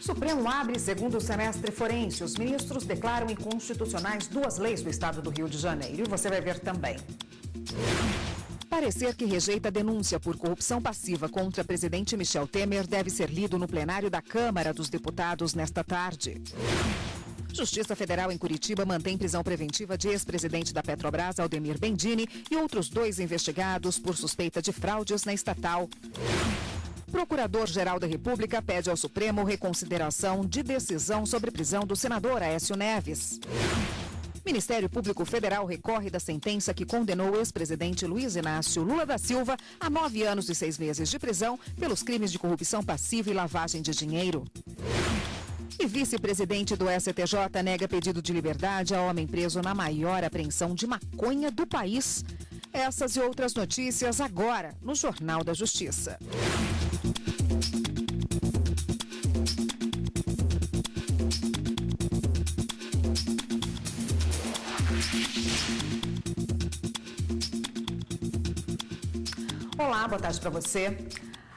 Supremo abre segundo semestre forense. Os ministros declaram inconstitucionais 2 leis do estado do Rio de Janeiro. E você vai ver também. Parecer que rejeita denúncia por corrupção passiva contra presidente Michel Temer deve ser lido no plenário da Câmara dos Deputados nesta tarde. Justiça Federal em Curitiba mantém prisão preventiva de ex-presidente da Petrobras, Aldemir Bendini, e outros 2 investigados por suspeita de fraudes na estatal. Procurador-Geral da República pede ao Supremo reconsideração de decisão sobre prisão do senador Aécio Neves. Ministério Público Federal recorre da sentença que condenou o ex-presidente Luiz Inácio Lula da Silva a 9 anos e 6 meses de prisão pelos crimes de corrupção passiva e lavagem de dinheiro. E vice-presidente do STJ nega pedido de liberdade a homem preso na maior apreensão de maconha do país. Essas e outras notícias agora no Jornal da Justiça. Olá, boa tarde para você.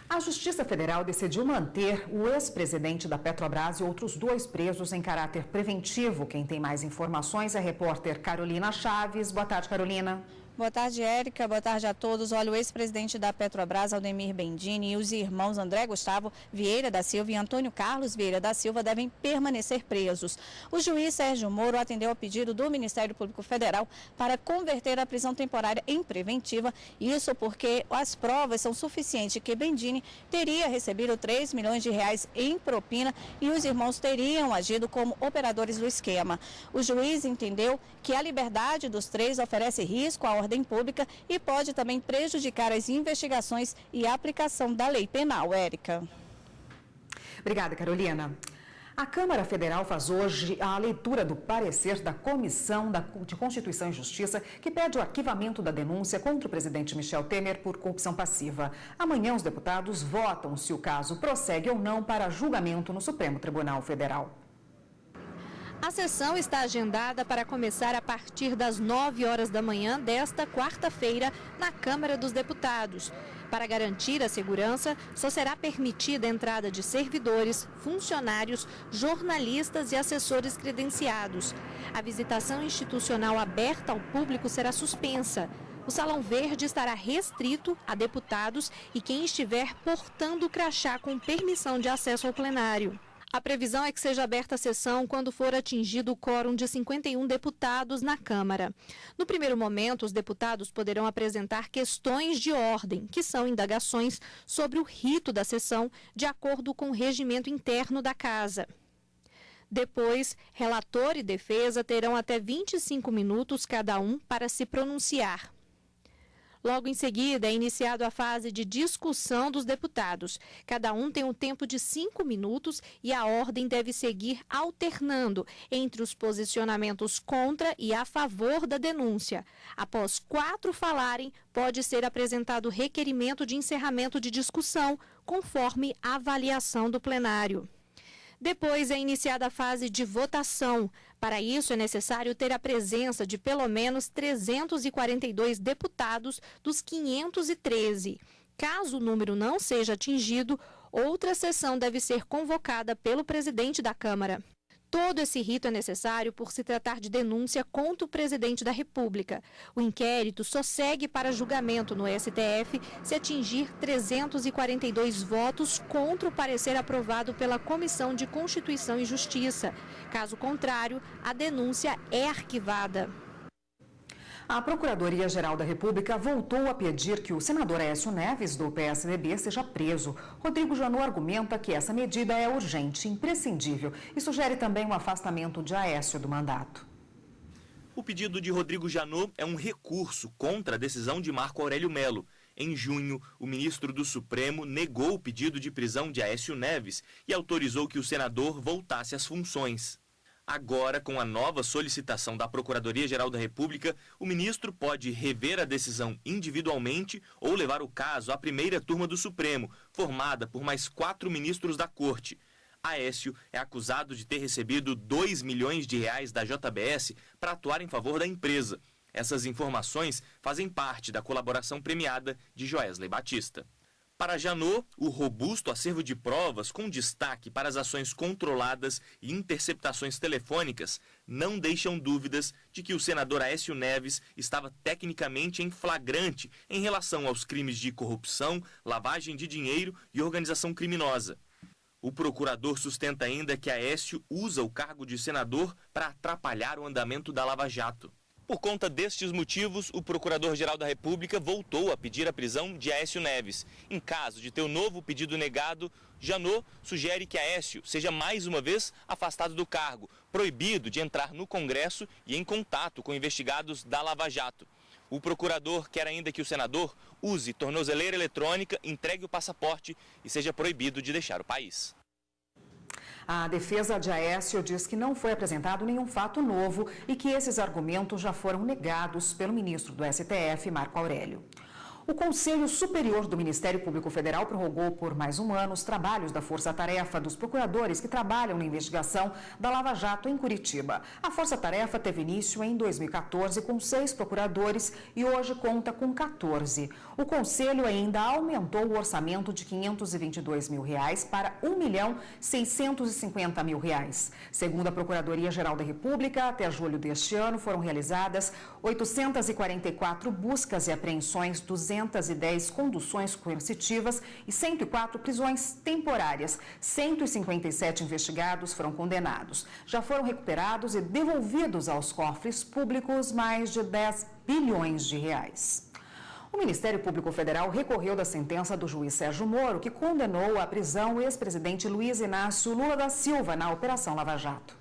A Justiça Federal decidiu manter o ex-presidente da Petrobras e outros 2 presos em caráter preventivo. Quem tem mais informações é a repórter Carolina Chaves. Boa tarde, Carolina. Boa tarde, Érica. Boa tarde a todos. Olha, o ex-presidente da Petrobras, Aldemir Bendini, e os irmãos André Gustavo Vieira da Silva e Antônio Carlos Vieira da Silva devem permanecer presos. O juiz Sérgio Moro atendeu ao pedido do Ministério Público Federal para converter a prisão temporária em preventiva. Isso porque as provas são suficientes que Bendini teria recebido 3 milhões de reais em propina e os irmãos teriam agido como operadores do esquema. O juiz entendeu que a liberdade dos 3 oferece risco à ordem pública e pode também prejudicar as investigações e a aplicação da lei penal. Érica. Obrigada, Carolina. A Câmara Federal faz hoje a leitura do parecer da Comissão de Constituição e Justiça, que pede o arquivamento da denúncia contra o presidente Michel Temer por corrupção passiva. Amanhã, os deputados votam se o caso prossegue ou não para julgamento no Supremo Tribunal Federal. A sessão está agendada para começar a partir das 9 horas da manhã desta quarta-feira na Câmara dos Deputados. Para garantir a segurança, só será permitida a entrada de servidores, funcionários, jornalistas e assessores credenciados. A visitação institucional aberta ao público será suspensa. O Salão Verde estará restrito a deputados e quem estiver portando o crachá com permissão de acesso ao plenário. A previsão é que seja aberta a sessão quando for atingido o quórum de 51 deputados na Câmara. No primeiro momento, os deputados poderão apresentar questões de ordem, que são indagações sobre o rito da sessão, de acordo com o regimento interno da Casa. Depois, relator e defesa terão até 25 minutos cada um para se pronunciar. Logo em seguida, é iniciada a fase de discussão dos deputados. Cada um tem um tempo de 5 minutos e a ordem deve seguir alternando entre os posicionamentos contra e a favor da denúncia. Após 4 falarem, pode ser apresentado requerimento de encerramento de discussão, conforme a avaliação do plenário. Depois é iniciada a fase de votação. Para isso, é necessário ter a presença de pelo menos 342 deputados dos 513. Caso o número não seja atingido, outra sessão deve ser convocada pelo presidente da Câmara. Todo esse rito é necessário por se tratar de denúncia contra o presidente da República. O inquérito só segue para julgamento no STF se atingir 342 votos contra o parecer aprovado pela Comissão de Constituição e Justiça. Caso contrário, a denúncia é arquivada. A Procuradoria-Geral da República voltou a pedir que o senador Aécio Neves, do PSDB, seja preso. Rodrigo Janot argumenta que essa medida é urgente, imprescindível e sugere também o afastamento de Aécio do mandato. O pedido de Rodrigo Janot é um recurso contra a decisão de Marco Aurélio Melo. Em junho, o ministro do Supremo negou o pedido de prisão de Aécio Neves e autorizou que o senador voltasse às funções. Agora, com a nova solicitação da Procuradoria-Geral da República, o ministro pode rever a decisão individualmente ou levar o caso à primeira turma do Supremo, formada por mais 4 ministros da Corte. Aécio é acusado de ter recebido 2 milhões de reais da JBS para atuar em favor da empresa. Essas informações fazem parte da colaboração premiada de Joesley Batista. Para Janot, o robusto acervo de provas, com destaque para as ações controladas e interceptações telefônicas, não deixam dúvidas de que o senador Aécio Neves estava tecnicamente em flagrante em relação aos crimes de corrupção, lavagem de dinheiro e organização criminosa. O procurador sustenta ainda que Aécio usa o cargo de senador para atrapalhar o andamento da Lava Jato. Por conta destes motivos, o Procurador-Geral da República voltou a pedir a prisão de Aécio Neves. Em caso de ter o novo pedido negado, Janot sugere que Aécio seja mais uma vez afastado do cargo, proibido de entrar no Congresso e em contato com investigados da Lava Jato. O procurador quer ainda que o senador use tornozeleira eletrônica, entregue o passaporte e seja proibido de deixar o país. A defesa de Aécio diz que não foi apresentado nenhum fato novo e que esses argumentos já foram negados pelo ministro do STF, Marco Aurélio. O Conselho Superior do Ministério Público Federal prorrogou por mais um ano os trabalhos da Força-Tarefa dos procuradores que trabalham na investigação da Lava Jato em Curitiba. A Força-Tarefa teve início em 2014 com 6 procuradores e hoje conta com 14. O Conselho ainda aumentou o orçamento de R$ 522 mil para R$ 1.650 mil. Segundo a Procuradoria-Geral da República, até julho deste ano foram realizadas 844 buscas e apreensões, 210 conduções coercitivas e 104 prisões temporárias. 157 investigados foram condenados. Já foram recuperados e devolvidos aos cofres públicos mais de 10 bilhões de reais. O Ministério Público Federal recorreu da sentença do juiz Sérgio Moro, que condenou à prisão o ex-presidente Luiz Inácio Lula da Silva na Operação Lava Jato.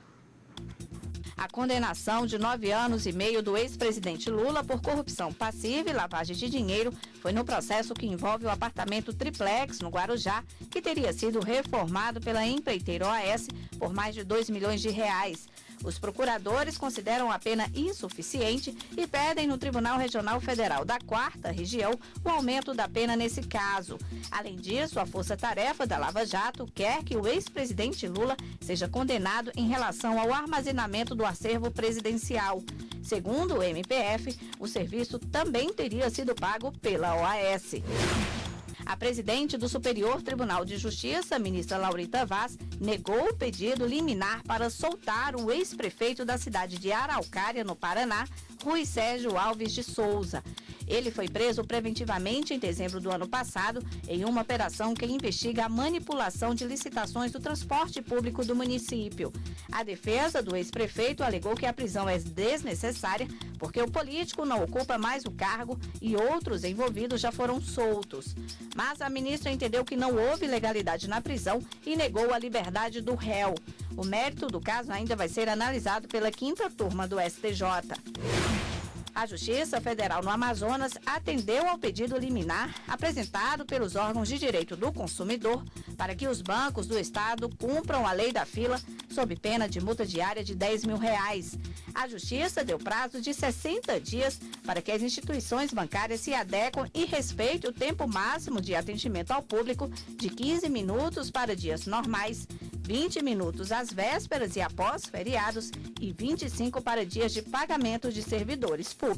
A condenação de 9 anos e meio do ex-presidente Lula por corrupção passiva e lavagem de dinheiro foi no processo que envolve o apartamento triplex no Guarujá, que teria sido reformado pela empreiteira OAS por mais de 2 milhões de reais. Os procuradores consideram a pena insuficiente e pedem no Tribunal Regional Federal da 4ª Região o aumento da pena nesse caso. Além disso, a Força-Tarefa da Lava Jato quer que o ex-presidente Lula seja condenado em relação ao armazenamento do acervo presidencial. Segundo o MPF, o serviço também teria sido pago pela OAS. A presidente do Superior Tribunal de Justiça, ministra Laurita Vaz, negou o pedido liminar para soltar o ex-prefeito da cidade de Araucária, no Paraná, Rui Sérgio Alves de Souza. Ele foi preso preventivamente em dezembro do ano passado em uma operação que investiga a manipulação de licitações do transporte público do município. A defesa do ex-prefeito alegou que a prisão é desnecessária porque o político não ocupa mais o cargo e outros envolvidos já foram soltos. Mas a ministra entendeu que não houve legalidade na prisão e negou a liberdade do réu. O mérito do caso ainda vai ser analisado pela 5ª turma do STJ. A Justiça Federal no Amazonas atendeu ao pedido liminar apresentado pelos órgãos de direito do consumidor para que os bancos do estado cumpram a lei da fila sob pena de multa diária de R$ 10 mil. A Justiça deu prazo de 60 dias para que as instituições bancárias se adequem e respeitem o tempo máximo de atendimento ao público de 15 minutos para dias normais, 20 minutos às vésperas e após feriados e 25 para dias de pagamento de servidores públicos.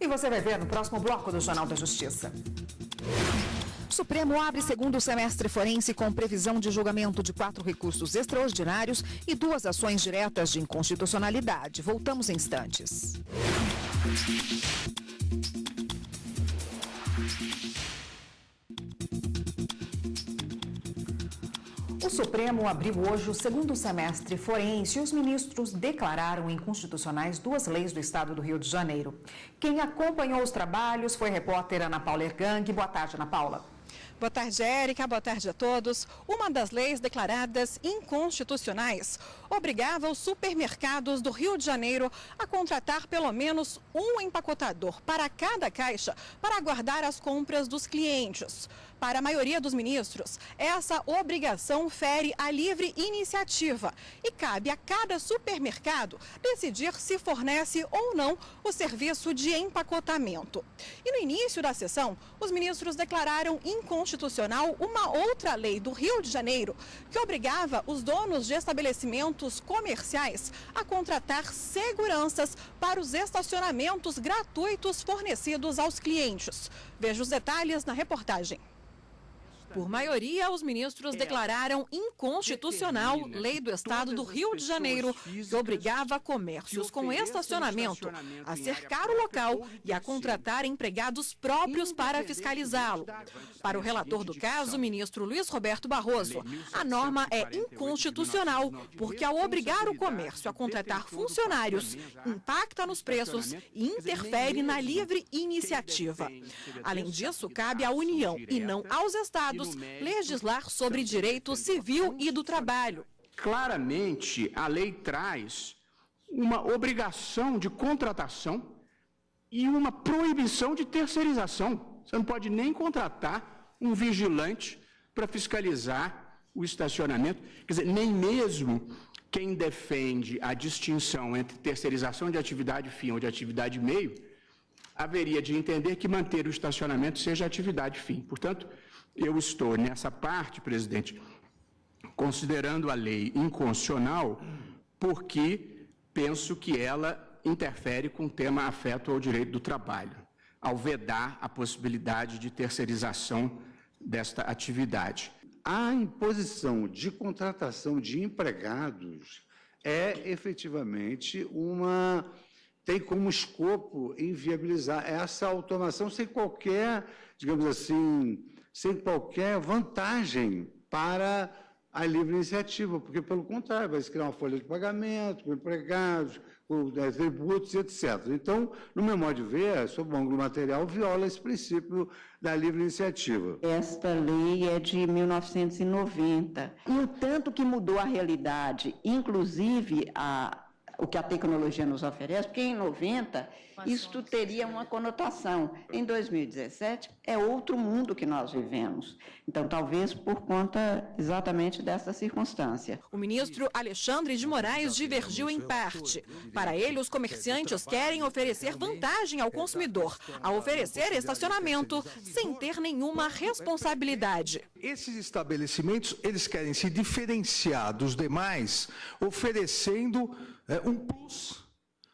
E você vai ver no próximo bloco do Jornal da Justiça. O Supremo abre segundo semestre forense com previsão de julgamento de 4 recursos extraordinários e 2 ações diretas de inconstitucionalidade. Voltamos em instantes. O Supremo abriu hoje o segundo semestre forense e os ministros declararam inconstitucionais 2 leis do Estado do Rio de Janeiro. Quem acompanhou os trabalhos foi a repórter Ana Paula Ergang. Boa tarde, Ana Paula. Boa tarde, Érica. Boa tarde a todos. Uma das leis declaradas inconstitucionais obrigava os supermercados do Rio de Janeiro a contratar pelo menos um empacotador para cada caixa para guardar as compras dos clientes. Para a maioria dos ministros, essa obrigação fere a livre iniciativa e cabe a cada supermercado decidir se fornece ou não o serviço de empacotamento. E no início da sessão, os ministros declararam inconstitucional uma outra lei do Rio de Janeiro que obrigava os donos de estabelecimentos comerciais a contratar seguranças para os estacionamentos gratuitos fornecidos aos clientes. Veja os detalhes na reportagem. Por maioria, os ministros declararam inconstitucional lei do Estado do Rio de Janeiro, que obrigava comércios com estacionamento a cercar o local e a contratar empregados próprios para fiscalizá-lo. Para o relator do caso, o ministro Luiz Roberto Barroso, a norma é inconstitucional porque, ao obrigar o comércio a contratar funcionários, impacta nos preços e interfere na livre iniciativa. Além disso, cabe à União e não aos estados legislar sobre direito civil e do trabalho. Claramente, a lei traz uma obrigação de contratação e uma proibição de terceirização. Você não pode nem contratar um vigilante para fiscalizar o estacionamento. Quer dizer, nem mesmo quem defende a distinção entre terceirização de atividade fim ou de atividade meio haveria de entender que manter o estacionamento seja atividade fim. Portanto, eu estou nessa parte, presidente, considerando a lei inconstitucional porque penso que ela interfere com o tema afeto ao direito do trabalho, ao vedar a possibilidade de terceirização desta atividade. A imposição de contratação de empregados é efetivamente tem como escopo inviabilizar essa automação sem qualquer, digamos assim, sem qualquer vantagem para a livre iniciativa, porque, pelo contrário, vai se criar uma folha de pagamento com empregados, com tributos, etc. Então, no meu modo de ver, sob o ângulo material, viola esse princípio da livre iniciativa. Esta lei é de 1990, e o tanto que mudou a realidade, inclusive o que a tecnologia nos oferece, porque em 90 isto teria uma conotação. Em 2017 é outro mundo que nós vivemos. Então, talvez por conta exatamente dessa circunstância. O ministro Alexandre de Moraes divergiu em parte. Para ele, os comerciantes querem oferecer vantagem ao consumidor ao oferecer estacionamento sem ter nenhuma responsabilidade. Esses estabelecimentos, eles querem se diferenciar dos demais, oferecendo um plus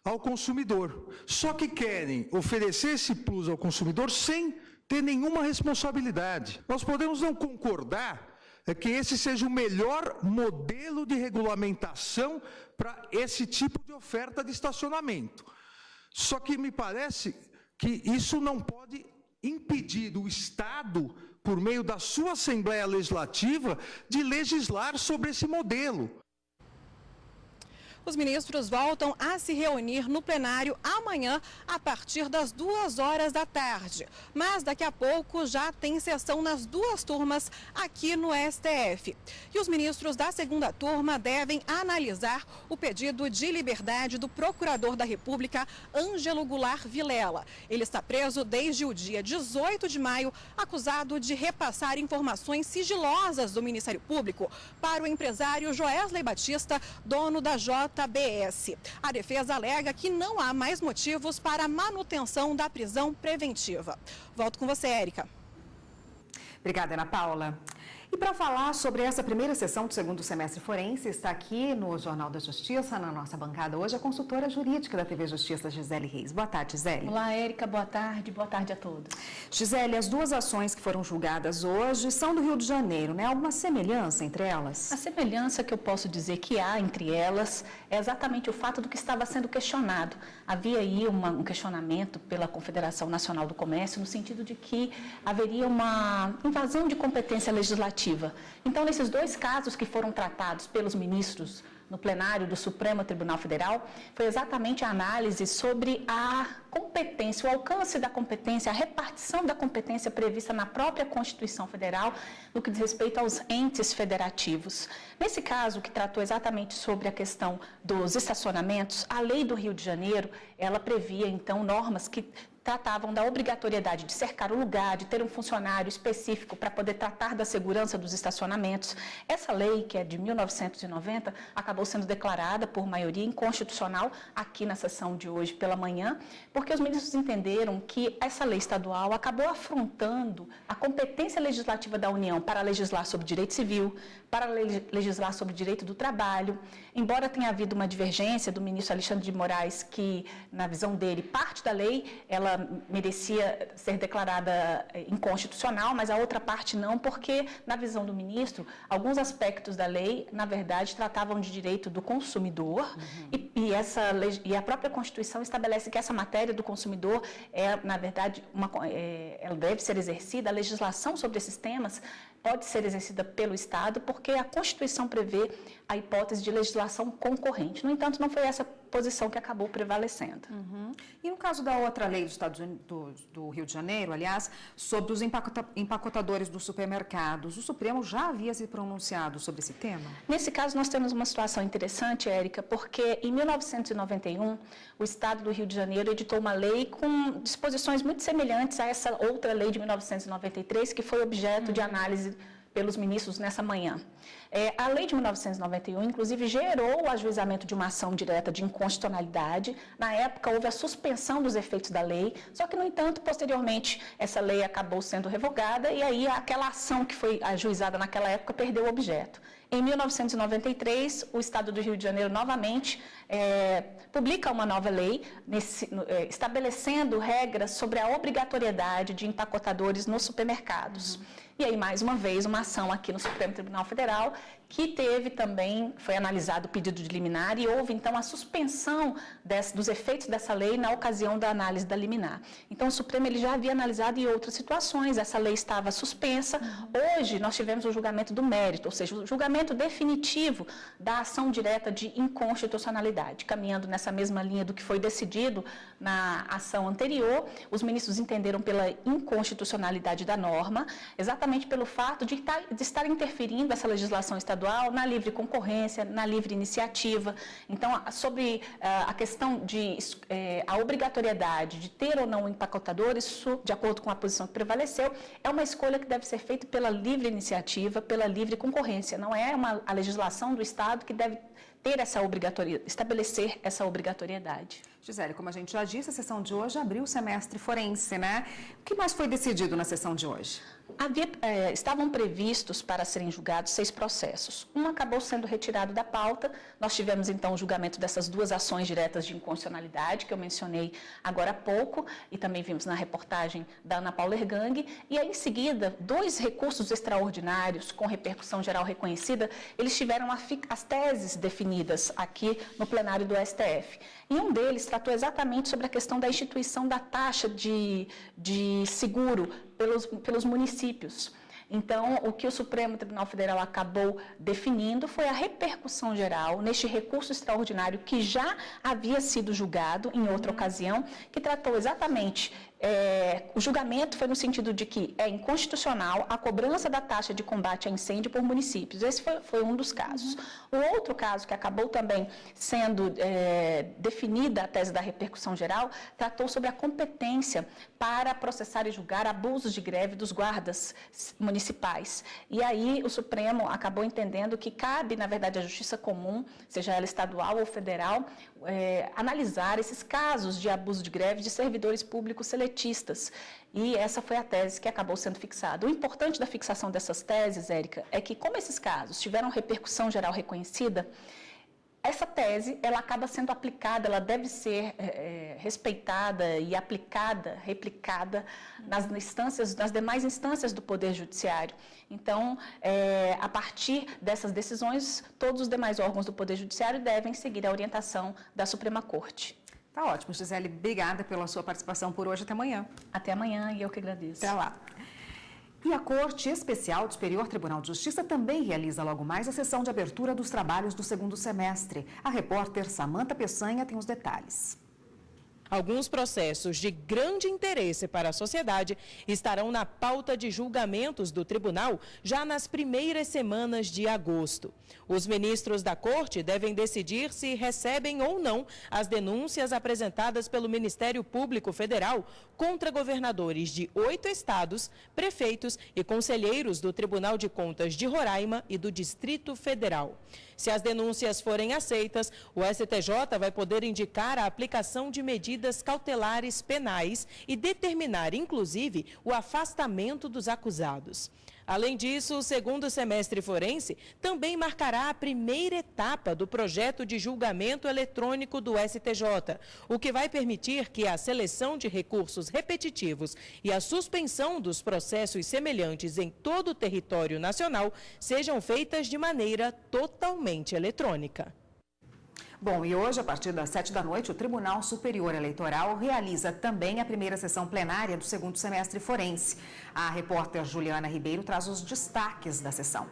ao consumidor. Só que querem oferecer esse plus ao consumidor sem ter nenhuma responsabilidade. Nós podemos não concordar que esse seja o melhor modelo de regulamentação para esse tipo de oferta de estacionamento. Só que me parece que isso não pode impedir o Estado, por meio da sua Assembleia Legislativa, de legislar sobre esse modelo. Os ministros voltam a se reunir no plenário amanhã, a partir das 2 da tarde. Mas daqui a pouco já tem sessão nas 2 turmas aqui no STF. E os ministros da segunda turma devem analisar o pedido de liberdade do procurador da República, Ângelo Goulart Vilela. Ele está preso desde o dia 18 de maio, acusado de repassar informações sigilosas do Ministério Público para o empresário Joesley Batista, dono da JBS. A defesa alega que não há mais motivos para a manutenção da prisão preventiva. Volto com você, Érica. Obrigada, Ana Paula. E para falar sobre essa primeira sessão do segundo semestre forense, está aqui no Jornal da Justiça, na nossa bancada hoje, a consultora jurídica da TV Justiça, Gisele Reis. Boa tarde, Gisele. Olá, Érica. Boa tarde a todos. Gisele, as 2 ações que foram julgadas hoje são do Rio de Janeiro, né? Alguma semelhança entre elas? A semelhança que eu posso dizer que há entre elas é exatamente o fato do que estava sendo questionado. Havia aí um questionamento pela Confederação Nacional do Comércio no sentido de que haveria uma invasão de competência legislativa. Então, nesses 2 casos que foram tratados pelos ministros no plenário do Supremo Tribunal Federal, foi exatamente a análise sobre a competência, o alcance da competência, a repartição da competência prevista na própria Constituição Federal no que diz respeito aos entes federativos. Nesse caso, que tratou exatamente sobre a questão dos estacionamentos, a lei do Rio de Janeiro, ela previa, então, normas que tratavam da obrigatoriedade de cercar o lugar, de ter um funcionário específico para poder tratar da segurança dos estacionamentos. Essa lei, que é de 1990, acabou sendo declarada por maioria inconstitucional aqui na sessão de hoje pela manhã, porque os ministros entenderam que essa lei estadual acabou afrontando a competência legislativa da União para legislar sobre direito civil, para legislar sobre direito do trabalho. Embora tenha havido uma divergência do ministro Alexandre de Moraes, que, na visão dele, parte da lei, ela merecia ser declarada inconstitucional, mas a outra parte não, porque, na visão do ministro, alguns aspectos da lei, na verdade, tratavam de direito do consumidor, e a própria Constituição estabelece que essa matéria do consumidor na verdade, ela deve ser exercida, a legislação sobre esses temas pode ser exercida pelo Estado, porque a Constituição prevê a hipótese de legislação concorrente. No entanto, não foi essa posição que acabou prevalecendo. E no caso da outra lei do Rio de Janeiro, aliás, sobre os empacotadores dos supermercados, o Supremo já havia se pronunciado sobre esse tema? Nesse caso, nós temos uma situação interessante, Érica, porque em 1991, o Estado do Rio de Janeiro editou uma lei com disposições muito semelhantes a essa outra lei de 1993, que foi objeto de análise pelos ministros nessa manhã. A lei de 1991, inclusive, gerou o ajuizamento de uma ação direta de inconstitucionalidade. Na época, houve a suspensão dos efeitos da lei, só que, no entanto, posteriormente, essa lei acabou sendo revogada e aí aquela ação que foi ajuizada naquela época perdeu o objeto. Em 1993, o Estado do Rio de Janeiro, novamente, publica uma nova lei, estabelecendo regras sobre a obrigatoriedade de empacotadores nos supermercados. E aí, mais uma vez, uma ação aqui no Supremo Tribunal Federal, que teve também, foi analisado o pedido de liminar e houve, então, a suspensão dos efeitos dessa lei na ocasião da análise da liminar. Então, o Supremo ele já havia analisado em outras situações, essa lei estava suspensa. Hoje, nós tivemos o julgamento do mérito, ou seja, o julgamento definitivo da ação direta de inconstitucionalidade, caminhando nessa mesma linha do que foi decidido na ação anterior. Os ministros entenderam pela inconstitucionalidade da norma, exatamente pelo fato de estar interferindo essa legislação estadual na livre concorrência, na livre iniciativa. Então, sobre a questão de a obrigatoriedade de ter ou não empacotador, isso, de acordo com a posição que prevaleceu, é uma escolha que deve ser feita pela livre iniciativa, pela livre concorrência. Não é a legislação do Estado que deve ter estabelecer essa obrigatoriedade. Gisele, como a gente já disse, a sessão de hoje abriu o semestre forense, né? O que mais foi decidido na sessão de hoje? Estavam previstos para serem julgados 6 processos. Um acabou sendo retirado da pauta. Nós tivemos, então, o julgamento dessas 2 ações diretas de inconstitucionalidade, que eu mencionei agora há pouco, e também vimos na reportagem da Ana Paula Ergang. E aí, em seguida, 2 recursos extraordinários com repercussão geral reconhecida, eles tiveram as teses definidas aqui no plenário do STF. E um deles tratou exatamente sobre a questão da instituição da taxa de seguro pelos municípios. Então, o que o Supremo Tribunal Federal acabou definindo foi a repercussão geral neste recurso extraordinário que já havia sido julgado em outra ocasião, que tratou exatamente o julgamento foi no sentido de que é inconstitucional a cobrança da taxa de combate a incêndio por municípios. Esse foi um dos casos. O outro caso, que acabou também sendo definida a tese da repercussão geral, tratou sobre a competência para processar e julgar abusos de greve dos guardas municipais. E aí o Supremo acabou entendendo que cabe, na verdade, à Justiça Comum, seja ela estadual ou federal, analisar esses casos de abuso de greve de servidores públicos seletistas. E essa foi a tese que acabou sendo fixada. O importante da fixação dessas teses, Érica, é que como esses casos tiveram repercussão geral reconhecida, essa tese, ela acaba sendo aplicada, ela deve ser respeitada e aplicada, replicada nas demais instâncias do Poder Judiciário. Então, a partir dessas decisões, todos os demais órgãos do Poder Judiciário devem seguir a orientação da Suprema Corte. Tá ótimo, Gisele. Obrigada pela sua participação por hoje. Até amanhã. Até amanhã, e eu que agradeço. Até lá. E a Corte Especial do Superior Tribunal de Justiça também realiza logo mais a sessão de abertura dos trabalhos do segundo semestre. A repórter Samanta Peçanha tem os detalhes. Alguns processos de grande interesse para a sociedade estarão na pauta de julgamentos do tribunal já nas primeiras semanas de agosto. Os ministros da Corte devem decidir se recebem ou não as denúncias apresentadas pelo Ministério Público Federal contra governadores de 8 estados, prefeitos e conselheiros do Tribunal de Contas de Roraima e do Distrito Federal. Se as denúncias forem aceitas, o STJ vai poder indicar a aplicação de medidas cautelares penais e determinar, inclusive, o afastamento dos acusados. Além disso, o segundo semestre forense também marcará a primeira etapa do projeto de julgamento eletrônico do STJ, o que vai permitir que a seleção de recursos repetitivos e a suspensão dos processos semelhantes em todo o território nacional sejam feitas de maneira totalmente eletrônica. Bom, e hoje, a partir das 7 da noite, o Tribunal Superior Eleitoral realiza também a primeira sessão plenária do segundo semestre forense. A repórter Juliana Ribeiro traz os destaques da sessão.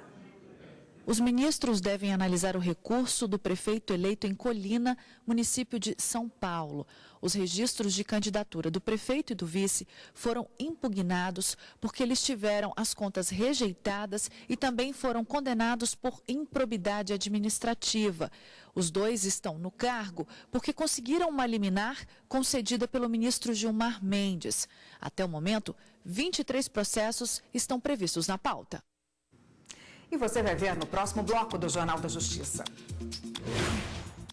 Os ministros devem analisar o recurso do prefeito eleito em Colina, município de São Paulo. Os registros de candidatura do prefeito e do vice foram impugnados porque eles tiveram as contas rejeitadas e também foram condenados por improbidade administrativa. Os dois estão no cargo porque conseguiram uma liminar concedida pelo ministro Gilmar Mendes. Até o momento, 23 processos estão previstos na pauta. E você vai ver no próximo bloco do Jornal da Justiça.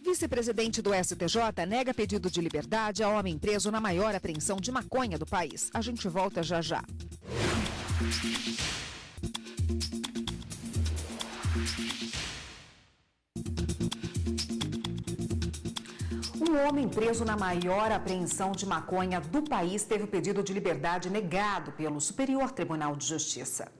Vice-presidente do STJ nega pedido de liberdade a homem preso na maior apreensão de maconha do país. A gente volta já já. Um homem preso na maior apreensão de maconha do país teve o pedido de liberdade negado pelo Superior Tribunal de Justiça.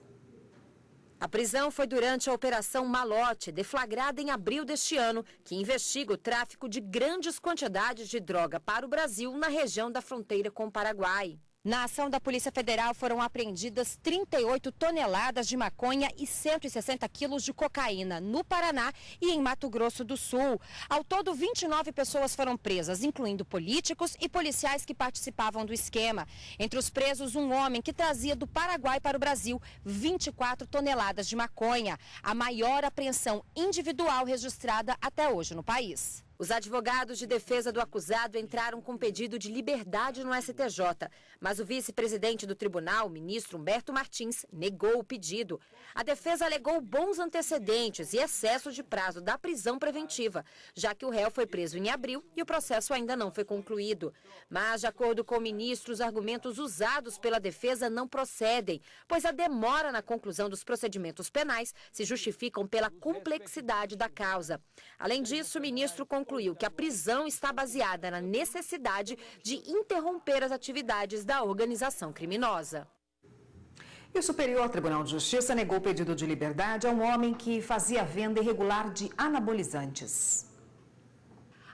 A prisão foi durante a Operação Malote, deflagrada em abril deste ano, que investiga o tráfico de grandes quantidades de droga para o Brasil na região da fronteira com o Paraguai. Na ação da Polícia Federal foram apreendidas 38 toneladas de maconha e 160 quilos de cocaína no Paraná e em Mato Grosso do Sul. Ao todo, 29 pessoas foram presas, incluindo políticos e policiais que participavam do esquema. Entre os presos, um homem que trazia do Paraguai para o Brasil 24 toneladas de maconha, a maior apreensão individual registrada até hoje no país. Os advogados de defesa do acusado entraram com pedido de liberdade no STJ, mas o vice-presidente do tribunal, o ministro Humberto Martins, negou o pedido. A defesa alegou bons antecedentes e excesso de prazo da prisão preventiva, já que o réu foi preso em abril e o processo ainda não foi concluído. Mas, de acordo com o ministro, os argumentos usados pela defesa não procedem, pois a demora na conclusão dos procedimentos penais se justificam pela complexidade da causa. Além disso, o ministro concluiu que a prisão está baseada na necessidade de interromper as atividades da organização criminosa. E o Superior Tribunal de Justiça negou o pedido de liberdade a um homem que fazia venda irregular de anabolizantes.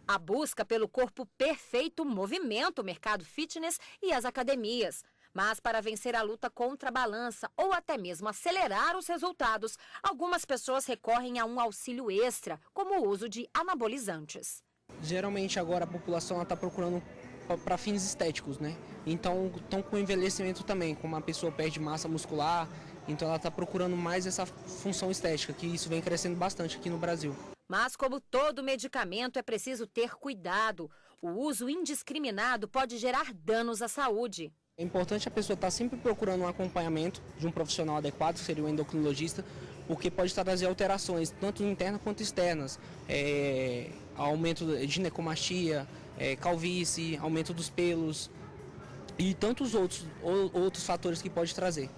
A busca pelo corpo perfeito movimenta o mercado fitness e as academias. Mas para vencer a luta contra a balança ou até mesmo acelerar os resultados, algumas pessoas recorrem a um auxílio extra, como o uso de anabolizantes. Geralmente agora a população está procurando para fins estéticos, né? Então estão com envelhecimento também, como a pessoa perde massa muscular, então ela está procurando mais essa função estética, que isso vem crescendo bastante aqui no Brasil. Mas como todo medicamento é preciso ter cuidado. O uso indiscriminado pode gerar danos à saúde. É importante a pessoa estar sempre procurando um acompanhamento de um profissional adequado, que seria o endocrinologista, porque pode trazer alterações, tanto internas quanto externas. Aumento de ginecomastia, calvície, aumento dos pelos e tantos outros fatores que pode trazer.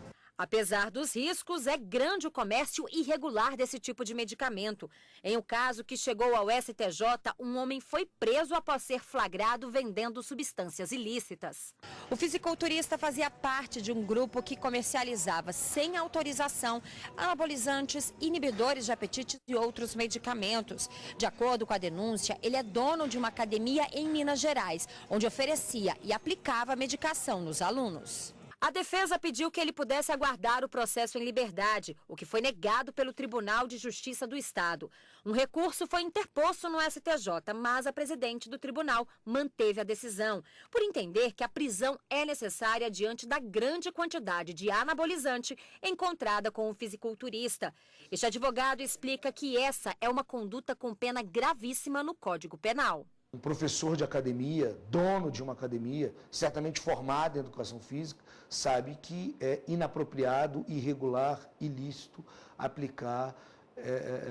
Apesar dos riscos, é grande o comércio irregular desse tipo de medicamento. Em um caso que chegou ao STJ, um homem foi preso após ser flagrado vendendo substâncias ilícitas. O fisiculturista fazia parte de um grupo que comercializava sem autorização anabolizantes, inibidores de apetite e outros medicamentos. De acordo com a denúncia, ele é dono de uma academia em Minas Gerais, onde oferecia e aplicava medicação nos alunos. A defesa pediu que ele pudesse aguardar o processo em liberdade, o que foi negado pelo Tribunal de Justiça do Estado. Um recurso foi interposto no STJ, mas a presidente do tribunal manteve a decisão, por entender que a prisão é necessária diante da grande quantidade de anabolizante encontrada com o fisiculturista. Este advogado explica que essa é uma conduta com pena gravíssima no Código Penal. Um professor de academia, dono de uma academia, certamente formado em educação física, sabe que é inapropriado, irregular, ilícito aplicar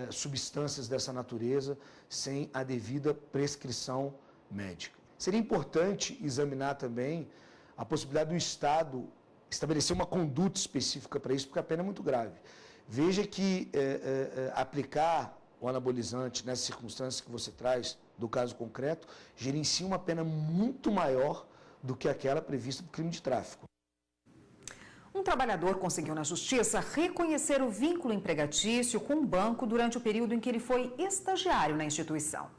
substâncias dessa natureza sem a devida prescrição médica. Seria importante examinar também a possibilidade do Estado estabelecer uma conduta específica para isso, porque a pena é muito grave. Veja que aplicar o anabolizante nessas circunstâncias que você traz, do caso concreto, gerencia uma pena muito maior do que aquela prevista do crime de tráfico. Um trabalhador conseguiu na justiça reconhecer o vínculo empregatício com o banco durante o período em que ele foi estagiário na instituição.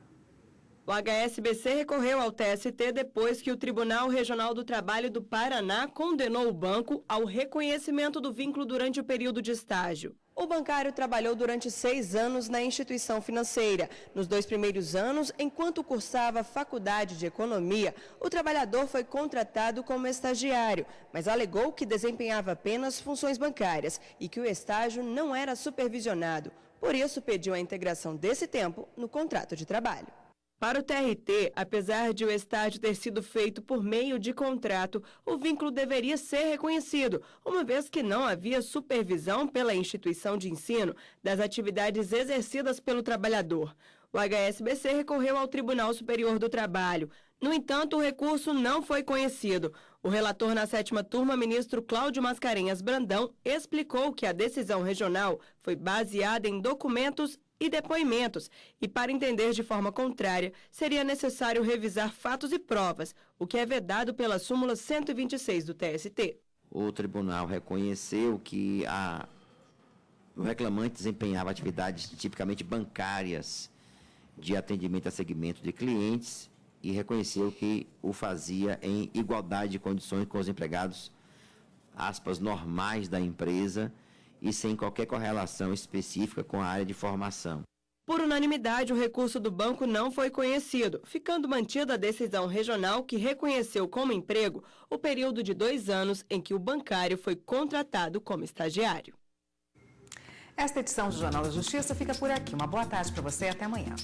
O HSBC recorreu ao TST depois que o Tribunal Regional do Trabalho do Paraná condenou o banco ao reconhecimento do vínculo durante o período de estágio. O bancário trabalhou durante 6 anos na instituição financeira. Nos 2 primeiros anos, enquanto cursava a faculdade de economia, o trabalhador foi contratado como estagiário, mas alegou que desempenhava apenas funções bancárias e que o estágio não era supervisionado. Por isso, pediu a integração desse tempo no contrato de trabalho. Para o TRT, apesar de o estágio ter sido feito por meio de contrato, o vínculo deveria ser reconhecido, uma vez que não havia supervisão pela instituição de ensino das atividades exercidas pelo trabalhador. O HSBC recorreu ao Tribunal Superior do Trabalho. No entanto, o recurso não foi conhecido. O relator na 7ª turma, ministro Cláudio Mascarenhas Brandão, explicou que a decisão regional foi baseada em documentos e depoimentos, e para entender de forma contrária, seria necessário revisar fatos e provas, o que é vedado pela súmula 126 do TST. O tribunal reconheceu que o reclamante desempenhava atividades tipicamente bancárias de atendimento a segmento de clientes e reconheceu que o fazia em igualdade de condições com os empregados, aspas, normais da empresa, e sem qualquer correlação específica com a área de formação. Por unanimidade, o recurso do banco não foi conhecido, ficando mantida a decisão regional que reconheceu como emprego o período de 2 anos em que o bancário foi contratado como estagiário. Esta edição do Jornal da Justiça fica por aqui. Uma boa tarde para você e até amanhã.